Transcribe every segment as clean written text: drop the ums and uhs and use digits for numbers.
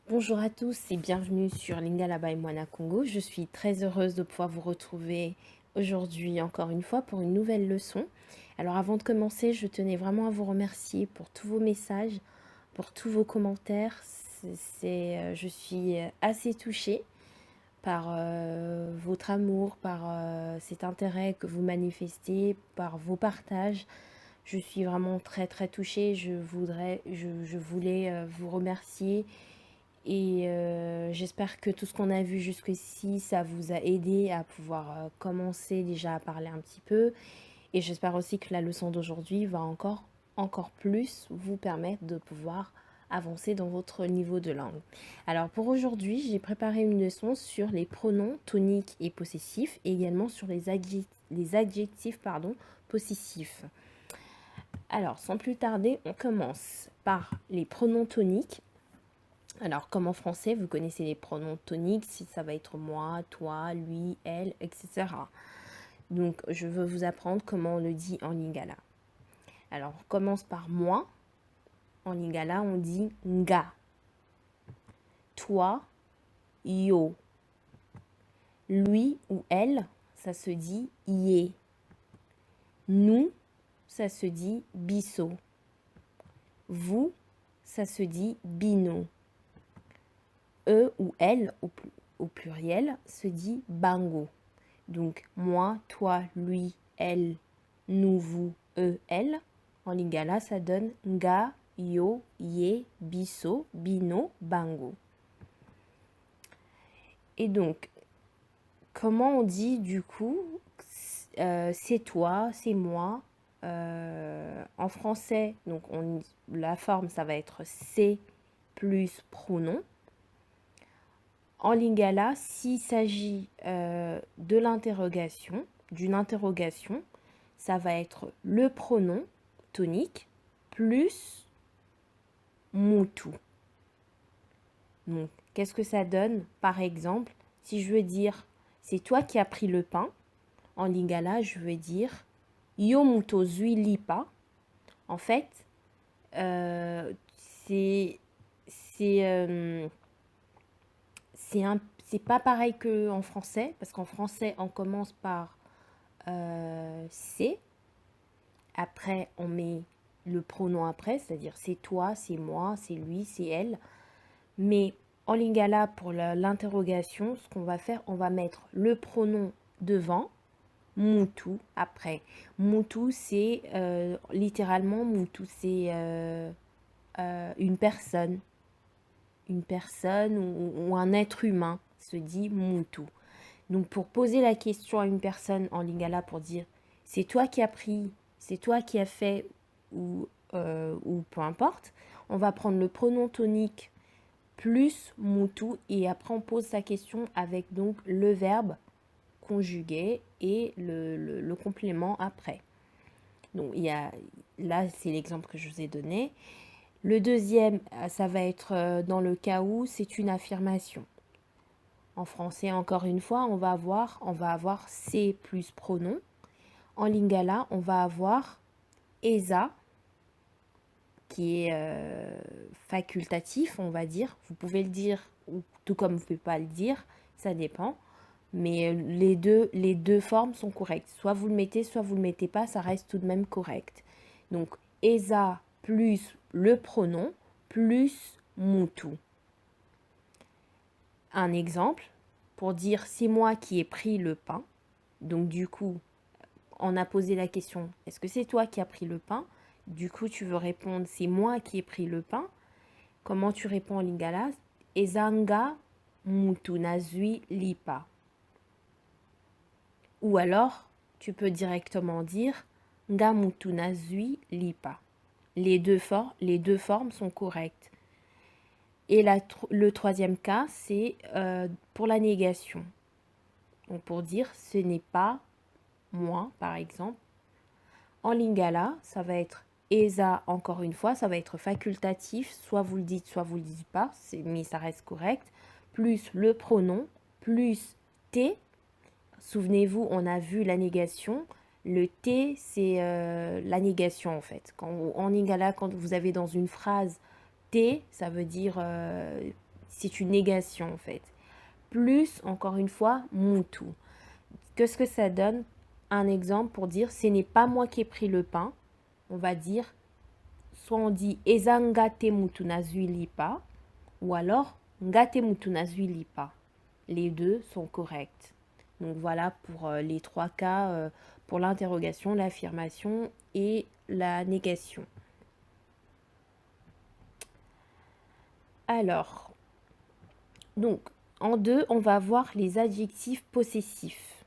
Bonjour à tous et bienvenue sur Lingala by Moana Congo. Je suis très heureuse de pouvoir vous retrouver aujourd'hui encore une fois pour une nouvelle leçon. Alors avant de commencer, je tenais vraiment à vous remercier pour tous vos messages, pour tous vos commentaires. Je suis assez touchée par votre amour, par cet intérêt que vous manifestez, par vos partages. Je suis vraiment très très touchée. Je voulais vous remercier et j'espère que tout ce qu'on a vu jusqu'ici, ça vous a aidé à pouvoir commencer déjà à parler un petit peu. Et j'espère aussi que la leçon d'aujourd'hui va encore plus vous permettre de pouvoir avancer dans votre niveau de langue. Alors pour aujourd'hui, j'ai préparé une leçon sur les pronoms toniques et possessifs et également sur les adjectifs possessifs. Alors sans plus tarder, on commence par les pronoms toniques. Alors, comme en français, vous connaissez les pronoms toniques, si ça va être moi, toi, lui, elle, etc. Donc, je veux vous apprendre comment on le dit en lingala. Alors, on commence par moi. En lingala, on dit nga. Toi, yo. Lui ou elle, ça se dit yé. Nous, ça se dit biso. Vous, ça se dit bino. Eux ou elles, au pluriel, se dit bango. Donc, moi, toi, lui, elle, nous, vous, eux, elle. En lingala, ça donne nga, yo, ye, biso, bino, bango. Et donc, comment on dit du coup c'est toi, c'est moi. En français, donc la forme, ça va être c'est plus pronom. En lingala, s'il s'agit de l'interrogation, d'une interrogation, ça va être le pronom tonique plus mutu. Donc, qu'est-ce que ça donne? Par exemple, si je veux dire c'est toi qui as pris le pain, en lingala, je veux dire yo muto zui lipa. En fait, euh, c'est c'est euh, c'est pas pareil qu'en français, parce qu'en français, on commence par c'est. Après, on met le pronom après, c'est-à-dire c'est toi, c'est moi, c'est lui, c'est elle. Mais en lingala, pour l'interrogation, ce qu'on va faire, on va mettre le pronom devant, mutu après. Mutu, c'est littéralement mutu, c'est une personne. Une personne ou un être humain se dit mutu. Donc pour poser la question à une personne en lingala pour dire c'est toi qui as pris, c'est toi qui as fait ou peu importe, on va prendre le pronom tonique plus mutu et après on pose sa question avec donc le verbe conjugué et le complément après. Donc il y a, là c'est l'exemple que je vous ai donné. Le deuxième, ça va être dans le cas où c'est une affirmation. En français, encore une fois, on va avoir c'est plus pronom. En lingala, on va avoir esa, qui est facultatif, on va dire. Vous pouvez le dire, ou tout comme vous ne pouvez pas le dire, ça dépend. Mais les deux formes sont correctes. Soit vous le mettez, soit vous ne le mettez pas, ça reste tout de même correct. Donc, esa plus le pronom plus mutu. Un exemple, pour dire c'est moi qui ai pris le pain. Donc du coup, on a posé la question, est-ce que c'est toi qui as pris le pain? Du coup, tu veux répondre, c'est moi qui ai pris le pain. Comment tu réponds en lingala? Ezanga mutu nazui lipa. Ou alors, tu peux directement dire nga mutu nazui lipa. Les deux formes sont correctes. Et le troisième cas, c'est pour la négation. Donc pour dire ce n'est pas moi, par exemple. En lingala, ça va être esa encore une fois, ça va être facultatif, soit vous le dites, soit vous le dites pas, mais ça reste correct. Plus le pronom, plus t. Souvenez-vous, on a vu la négation. Le t, c'est la négation en fait. En lingala, quand vous avez dans une phrase t, ça veut dire c'est une négation en fait. Plus, encore une fois, mutu. Qu'est-ce que ça donne? Un exemple pour dire ce n'est pas moi qui ai pris le pain. On va dire, soit on dit eza ngate mutu nazui lipa, ou alors ngate mutu nazui lipa. Les deux sont corrects. Donc voilà pour les trois cas, pour l'interrogation, l'affirmation et la négation. Alors, donc, en deux, on va voir les adjectifs possessifs.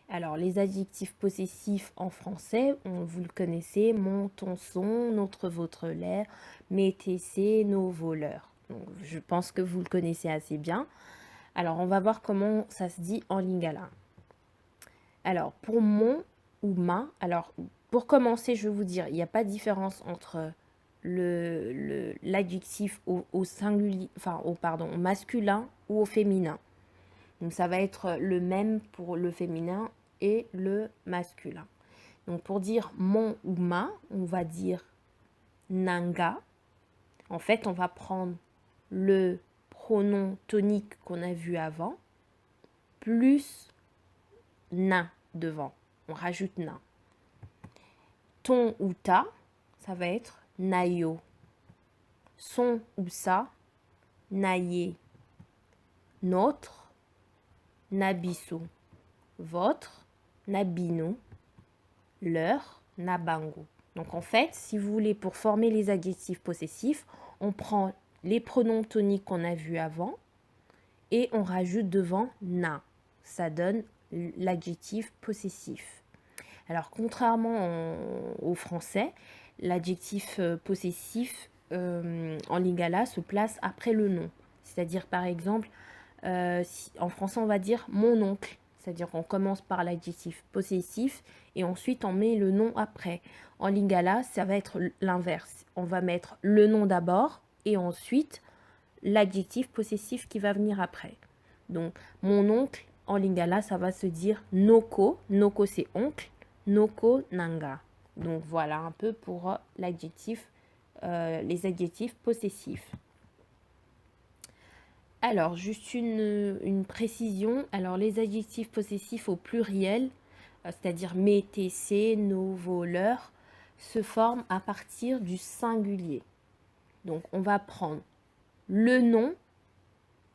Alors, les adjectifs possessifs en français, vous le connaissez, mon, ton, son, notre, votre, l'air, mes, tes, c'est, nos, voleurs. Donc, je pense que vous le connaissez assez bien. Alors, on va voir comment ça se dit en lingala. Alors, pour mon ou ma, alors, pour commencer, je vais vous dire, il n'y a pas de différence entre l'adjectif au singulier, enfin, au masculin ou au féminin. Donc, ça va être le même pour le féminin et le masculin. Donc, pour dire mon ou ma, on va dire nanga. En fait, on va prendre le pronom tonique qu'on a vu avant, plus na devant. On rajoute na. Ton ou ta, ça va être nayo. Son ou sa, naye. Notre, nabiso. Votre, nabino. Leur, nabango. Donc en fait, si vous voulez, pour former les adjectifs possessifs, on prend les pronoms toniques qu'on a vus avant et on rajoute devant na. Ça donne l'adjectif possessif. Alors, contrairement au français, l'adjectif possessif en lingala se place après le nom. C'est-à-dire, par exemple, en français, on va dire mon oncle. C'est-à-dire qu'on commence par l'adjectif possessif et ensuite on met le nom après. En lingala, ça va être l'inverse. On va mettre le nom d'abord et ensuite l'adjectif possessif qui va venir après. Donc, mon oncle, en lingala, ça va se dire noko. Noko, c'est oncle. Noko nanga. Donc, voilà un peu pour l'adjectif, les adjectifs possessifs. Alors, juste une précision. Alors, les adjectifs possessifs au pluriel, c'est-à-dire mes, tes, c'est, nos, vos, leurs, se forment à partir du singulier. Donc, on va prendre le nom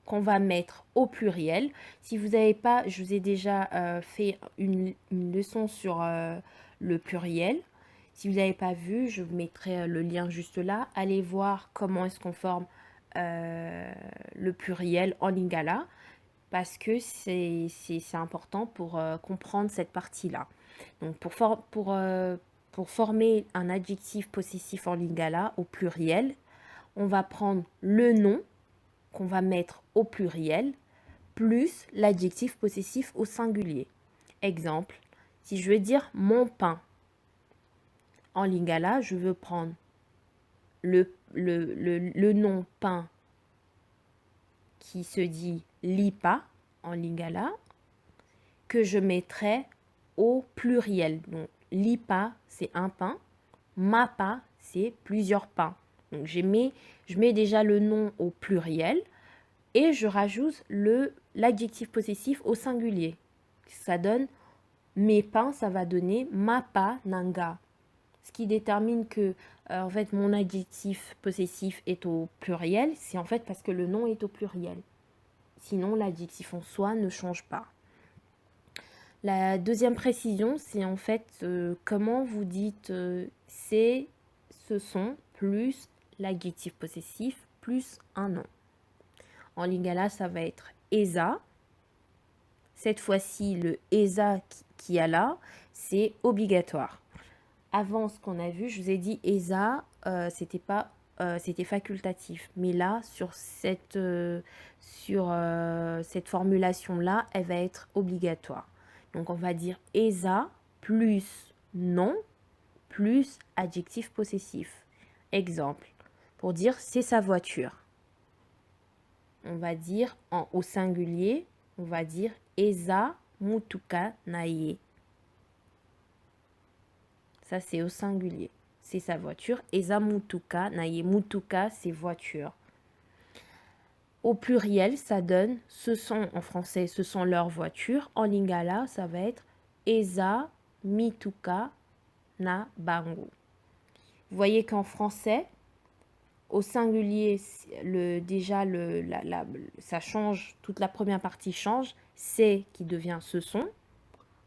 qu'on va mettre au pluriel. Si vous n'avez pas, je vous ai déjà fait une leçon sur le pluriel. Si vous n'avez pas vu, je vous mettrai le lien juste là. Allez voir comment est-ce qu'on forme le pluriel en lingala parce que c'est important pour comprendre cette partie-là. Donc pour former un adjectif possessif en lingala au pluriel, on va prendre le nom qu'on va mettre au pluriel plus l'adjectif possessif au singulier. Exemple, si je veux dire mon pain, en lingala, je veux prendre le nom pain qui se dit lipa en lingala que je mettrai au pluriel. Donc lipa, c'est un pain, mapa, c'est plusieurs pains. Donc je mets déjà le nom au pluriel et je rajoute l'adjectif possessif au singulier. Ça donne mes pains, ça va donner mapa nanga. Ce qui détermine que en fait mon adjectif possessif est au pluriel, c'est en fait parce que le nom est au pluriel. Sinon l'adjectif en soi ne change pas. La deuxième précision, c'est en fait comment vous dites c'est, ce sont, plus l'adjectif possessif, plus un nom. En lingala, ça va être esa. Cette fois-ci, le esa qui a là, c'est obligatoire. Avant, ce qu'on a vu, je vous ai dit esa, c'était facultatif. Mais là, sur cette formulation-là, elle va être obligatoire. Donc, on va dire esa plus nom plus adjectif possessif. Exemple, pour dire c'est sa voiture. On va dire au singulier, on va dire esa mutuka naie. Ça, c'est au singulier. C'est sa voiture. Esa mutuka naie. Mutuka, c'est voiture. Au pluriel, ça donne ce sont, en français, ce sont leurs voitures. En lingala, ça va être eza mituka na bango. Vous voyez qu'en français, au singulier, ça change, toute la première partie change, c'est qui devient ce sont,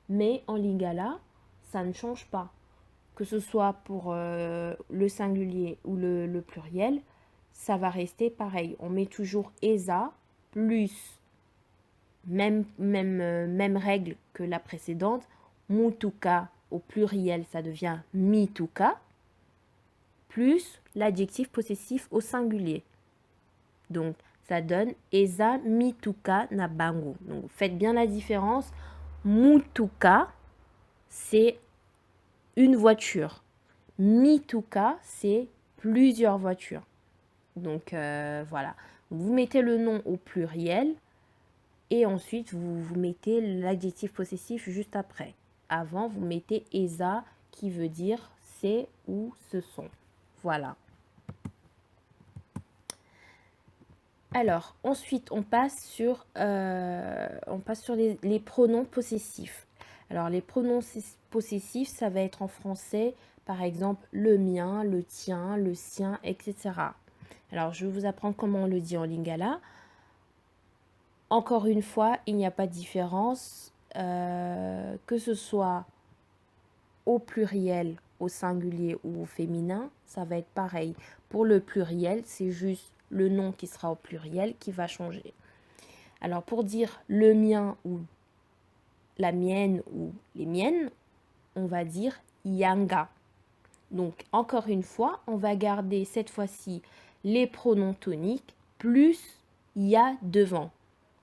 mais en lingala, ça ne change pas. Que ce soit pour le singulier ou le pluriel, ça va rester pareil. On met toujours esa plus, même règle que la précédente, mutuka au pluriel, ça devient mituka, plus l'adjectif possessif au singulier. Donc, ça donne eza mituka na bango. Donc, faites bien la différence. Mutuka, c'est une voiture. Mituka, c'est plusieurs voitures. Donc, voilà. Vous mettez le nom au pluriel et ensuite, vous mettez l'adjectif possessif juste après. Avant, vous mettez eza qui veut dire c'est ou ce sont. Voilà. Alors, ensuite, on passe sur les pronoms possessifs. Alors, les pronoms possessifs, ça va être en français, par exemple, le mien, le tien, le sien, etc. Alors, je vais vous apprendre comment on le dit en lingala. Encore une fois, il n'y a pas de différence, que ce soit au pluriel, au singulier ou au féminin, ça va être pareil. Pour le pluriel, c'est juste le nom qui sera au pluriel qui va changer. Alors pour dire le mien ou la mienne ou les miennes, on va dire yanga. Donc encore une fois, on va garder cette fois-ci les pronoms toniques plus ya devant.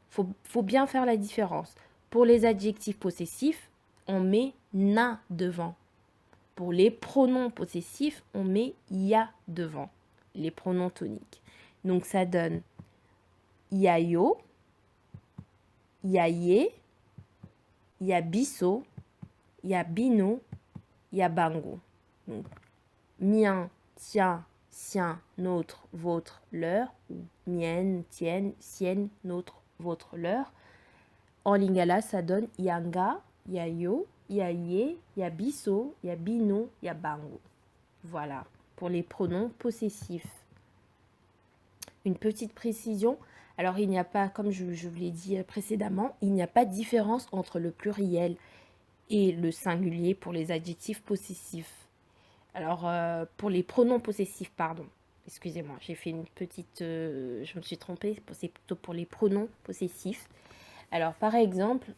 Faut bien faire la différence. Pour les adjectifs possessifs, on met na devant. Pour les pronoms possessifs, on met ya devant, les pronoms toniques. Donc ça donne yayo, yaye, yabiso, yabino, yabango. Donc mien, tien, sien, notre, votre, leur, ou mienne, tienne, sienne, notre, votre, leur. En lingala, ça donne yanga, yayo, yaye, yabiso, yabino, yabango. Voilà, pour les pronoms possessifs. Une petite précision, alors il n'y a pas, comme je vous l'ai dit précédemment, il n'y a pas de différence entre le pluriel et le singulier pour les adjectifs possessifs. Alors, pour les pronoms possessifs, pardon, excusez-moi, j'ai fait une petite... je me suis trompée, c'est plutôt pour les pronoms possessifs. Alors, par exemple,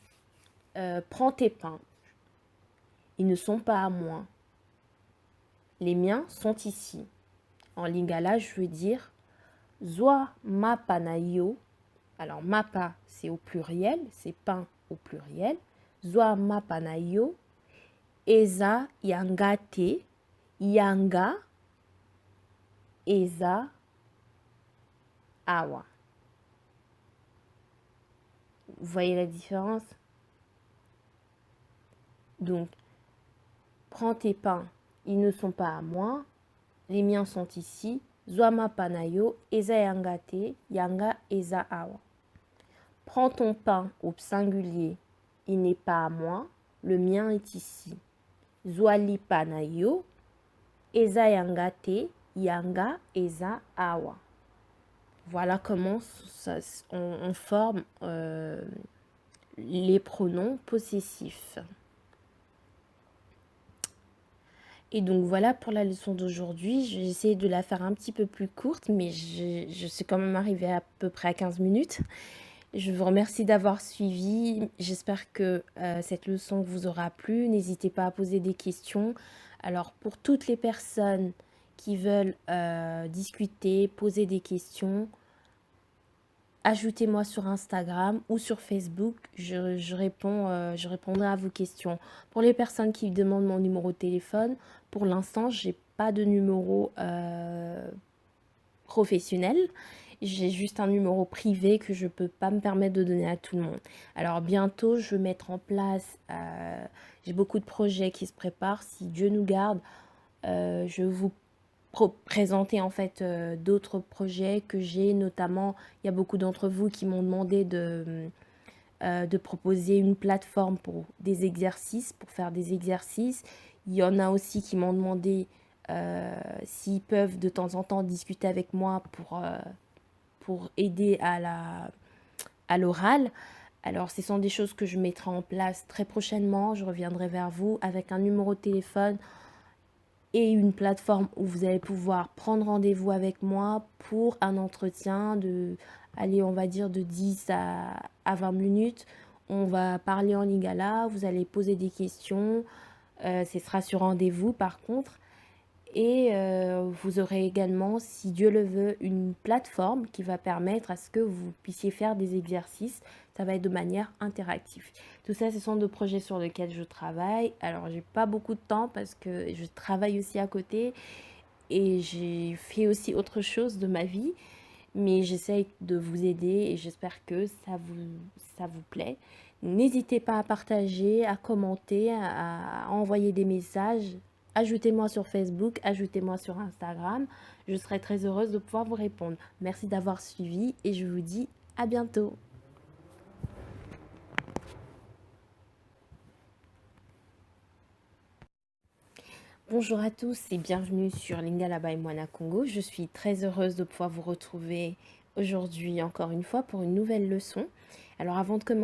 prends tes pains. Ils ne sont pas à moi. Les miens sont ici. En lingala, je veux dire Zwa mapa na yo. Alors, mapa, c'est au pluriel, c'est pain au pluriel. Zwa mapa na yo. Eza yanga te. Yanga. Eza awa. Vous voyez la différence? Donc, prends tes pains, ils ne sont pas à moi. Les miens sont ici. Zwama panayo, eza yanga te, yanga eza awa. Prends ton pain au singulier, il n'est pas à moi, le mien est ici. Zwali panayo, eza yanga te, yanga eza awa. Voilà comment on forme les pronoms possessifs. Et donc voilà pour la leçon d'aujourd'hui. J'ai essayé de la faire un petit peu plus courte, mais je suis quand même arrivée à peu près à 15 minutes. Je vous remercie d'avoir suivi. J'espère que cette leçon vous aura plu. N'hésitez pas à poser des questions. Alors pour toutes les personnes qui veulent discuter, poser des questions, ajoutez-moi sur Instagram ou sur Facebook, je répondrai à vos questions. Pour les personnes qui demandent mon numéro de téléphone, pour l'instant, je n'ai pas de numéro professionnel. J'ai juste un numéro privé que je ne peux pas me permettre de donner à tout le monde. Alors bientôt, je vais mettre en place, j'ai beaucoup de projets qui se préparent. Si Dieu nous garde, je vous présenter en fait d'autres projets que j'ai, notamment il y a beaucoup d'entre vous qui m'ont demandé de proposer une plateforme pour des exercices, pour faire des exercices. Il y en a aussi qui m'ont demandé s'ils peuvent de temps en temps discuter avec moi pour aider à l'oral. Alors, ce sont des choses que je mettrai en place très prochainement. Je reviendrai vers vous avec un numéro de téléphone et une plateforme où vous allez pouvoir prendre rendez-vous avec moi pour un entretien de, allez, on va dire de 10 à 20 minutes. On va parler en lingala, vous allez poser des questions. Ce sera sur rendez-vous par contre. Et vous aurez également, si Dieu le veut, une plateforme qui va permettre à ce que vous puissiez faire des exercices. Ça va être de manière interactive. Tout ça, ce sont deux projets sur lesquels je travaille. Alors, j'ai pas beaucoup de temps parce que je travaille aussi à côté et j'ai fait aussi autre chose de ma vie. Mais j'essaye de vous aider et j'espère que ça vous plaît. N'hésitez pas à partager, à commenter, à envoyer des messages. Ajoutez-moi sur Facebook, ajoutez-moi sur Instagram. Je serai très heureuse de pouvoir vous répondre. Merci d'avoir suivi et je vous dis à bientôt. Bonjour à tous et bienvenue sur Lingala by Moana Congo. Je suis très heureuse de pouvoir vous retrouver aujourd'hui encore une fois pour une nouvelle leçon. Alors avant de commencer,